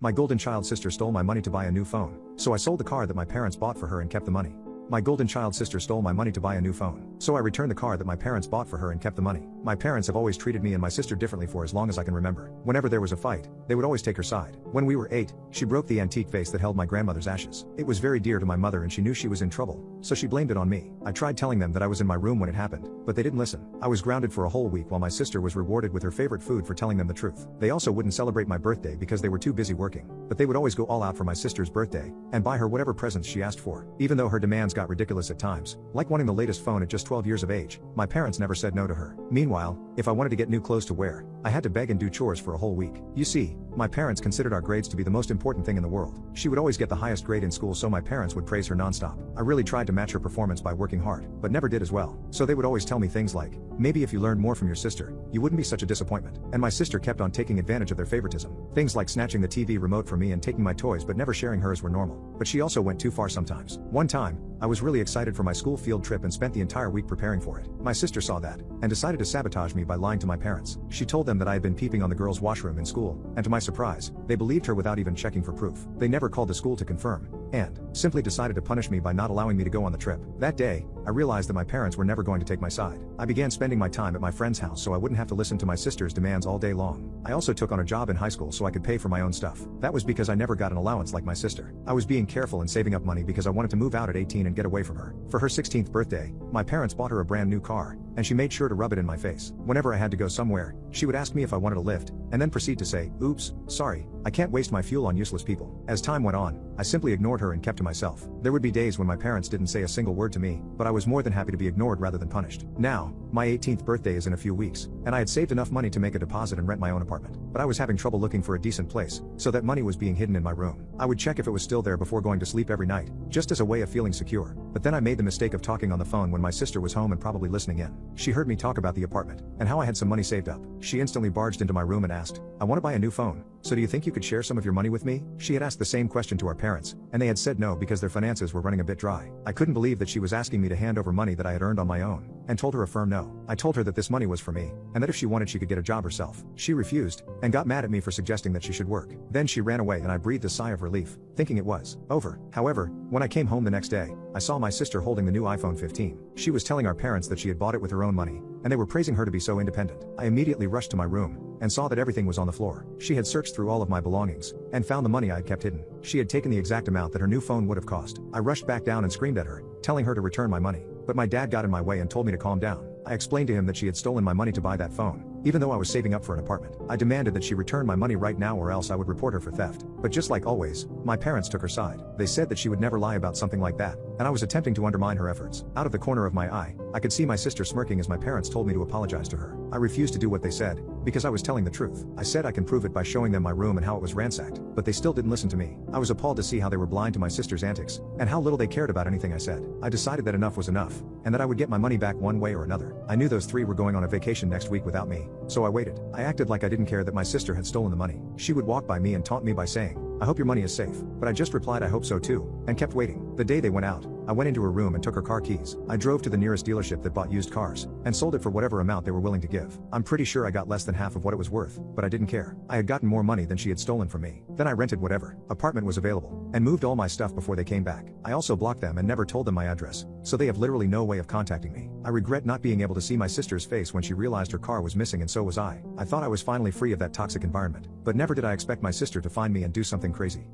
My golden child sister stole my money to buy a new phone, so I sold the car that my parents bought for her and kept the money. My golden child sister stole my money to buy a new phone, so I returned the car that my parents bought for her and kept the money. My parents have always treated me and my sister differently for as long as I can remember. Whenever there was a fight, they would always take her side. When we were 8, she broke the antique vase that held my grandmother's ashes. It was very dear to my mother and she knew she was in trouble, so she blamed it on me. I tried telling them that I was in my room when it happened, but they didn't listen. I was grounded for a whole week while my sister was rewarded with her favorite food for telling them the truth. They also wouldn't celebrate my birthday because they were too busy working, but they would always go all out for my sister's birthday and buy her whatever presents she asked for, even though her demands got ridiculous at times, like wanting the latest phone at just 12 years of age. My parents never said no to her. Meanwhile, if I wanted to get new clothes to wear, I had to beg and do chores for a whole week. You see, my parents considered our grades to be the most important thing in the world. She would always get the highest grade in school, so my parents would praise her nonstop. I really tried to match her performance by working hard, but never did as well. So they would always tell me things like, maybe if you learned more from your sister, you wouldn't be such a disappointment. And my sister kept on taking advantage of their favoritism. Things like snatching the TV remote from me and taking my toys but never sharing hers were normal. But she also went too far sometimes. One time, I was really excited for my school field trip and spent the entire week preparing for it. My sister saw that, and decided to sabotage me by lying to my parents. She told them that I had been peeping on the girls' washroom in school, and to my surprise, they believed her without even checking for proof. They never called the school to confirm, and simply decided to punish me by not allowing me to go on the trip. That day, I realized that my parents were never going to take my side. I began spending my time at my friend's house so I wouldn't have to listen to my sister's demands all day long. I also took on a job in high school so I could pay for my own stuff. That was because I never got an allowance like my sister. I was being careful and saving up money because I wanted to move out at 18 and get away from her. For her 16th birthday, my parents bought her a brand new car, and she made sure to rub it in my face. Whenever I had to go somewhere, she would ask me if I wanted a lift, and then proceed to say, "Oops, sorry, I can't waste my fuel on useless people." As time went on, I simply ignored her and kept to myself. There would be days when my parents didn't say a single word to me, but I was more than happy to be ignored rather than punished. Now, my 18th birthday is in a few weeks, and I had saved enough money to make a deposit and rent my own apartment. But I was having trouble looking for a decent place, so that money was being hidden in my room. I would check if it was still there before going to sleep every night, just as a way of feeling secure. But then I made the mistake of talking on the phone when my sister was home and probably listening in. She heard me talk about the apartment, and how I had some money saved up. She instantly barged into my room and asked, "I want to buy a new phone, so do you think you could share some of your money with me?" She had asked the same question to our parents, and they had said no because their finances were running a bit dry. I couldn't believe that she was asking me to hand over money that I had earned on my own, and told her a firm no. I told her that this money was for me, and that if she wanted she could get a job herself. She refused, and got mad at me for suggesting that she should work. Then she ran away and I breathed a sigh of relief, thinking it was over. However, when I came home the next day, I saw my sister holding the new iPhone 15. She was telling our parents that she had bought it with her own money, and they were praising her to be so independent. I immediately rushed to my room, and saw that everything was on the floor. She had searched through all of my belongings, and found the money I had kept hidden. She had taken the exact amount that her new phone would have cost. I rushed back down and screamed at her, telling her to return my money. But my dad got in my way and told me to calm down. I explained to him that she had stolen my money to buy that phone, even though I was saving up for an apartment. I demanded that she return my money right now or else I would report her for theft. But just like always, my parents took her side. They said that she would never lie about something like that, and I was attempting to undermine her efforts. Out of the corner of my eye, I could see my sister smirking as my parents told me to apologize to her. I refused to do what they said, because I was telling the truth. I said I can prove it by showing them my room and how it was ransacked, but they still didn't listen to me. I was appalled to see how they were blind to my sister's antics, and how little they cared about anything I said. I decided that enough was enough, and that I would get my money back one way or another. I knew those three were going on a vacation next week without me, so I waited. I acted like I didn't care that my sister had stolen the money. She would walk by me and taunt me by saying, "I hope your money is safe." But I just replied, "I hope so too," and kept waiting. The day they went out, I went into her room and took her car keys. I drove to the nearest dealership that bought used cars, and sold it for whatever amount they were willing to give. I'm pretty sure I got less than half of what it was worth, but I didn't care. I had gotten more money than she had stolen from me. Then I rented whatever apartment was available, and moved all my stuff before they came back. I also blocked them and never told them my address, so they have literally no way of contacting me. I regret not being able to see my sister's face when she realized her car was missing, and so was I. I thought I was finally free of that toxic environment, but never did I expect my sister to find me and do something crazy.